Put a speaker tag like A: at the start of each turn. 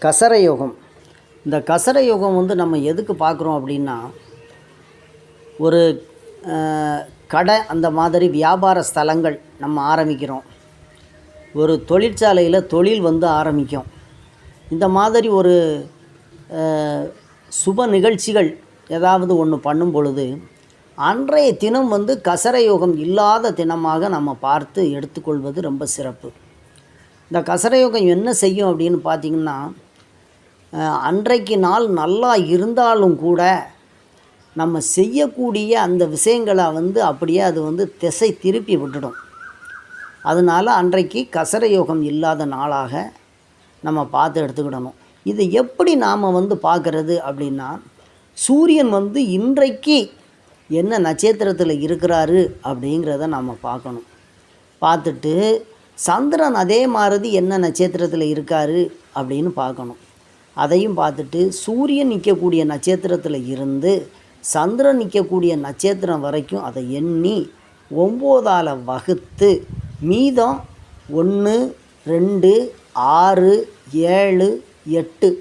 A: கசர யோகம். இந்த கசர யோகம் நம்ம எதுக்கு பார்க்குறோம் அப்படின்னா, ஒரு கடை அந்த மாதிரி வியாபார ஸ்தலங்கள் நம்ம ஆரம்பிக்கிறோம். ஒரு தொழிற்சாலையில் தொழில் ஆரம்பிக்கும். இந்த மாதிரி ஒரு சுப நிகழ்ச்சிகள் ஏதாவது ஒன்று பண்ணும் பொழுது அன்றைய தினம் கசர யோகம் இல்லாத தினமாக நம்ம பார்த்து எடுத்துக்கொள்வது ரொம்ப சிறப்பு. இந்த கசர யோகம் என்ன செய்யும் அப்படின்னு பார்த்திங்கன்னா, அன்றைக்கு நாள் நல்லா இருந்தாலும் கூட நம்ம செய்யக்கூடிய அந்த விஷயங்களை அப்படியே அது திசை திருப்பி விட்டுடும். அதனால் அன்றைக்கு கசர யோகம் இல்லாத நாளாக நம்ம பார்த்து எடுத்துக்கிடணும். இது எப்படி நாம் பார்க்குறது அப்படின்னா, சூரியன் இன்றைக்கு என்ன நட்சத்திரத்தில் இருக்கிறாரு அப்படிங்கிறத நாம் பார்க்கணும். பார்த்துட்டு சந்திரன் அதே மாதிரி என்ன நட்சத்திரத்தில் இருக்கார் அப்படின்னு பார்க்கணும். அதையும் பார்த்துட்டு சூரியன் நிற்கக்கூடிய நட்சத்திரத்தில் இருந்து சந்திரன் நிற்கக்கூடிய நட்சத்திரம் வரைக்கும் அதை எண்ணி 9ஆல் வகுத்து மீதம் 1, 2, 6, 7, 8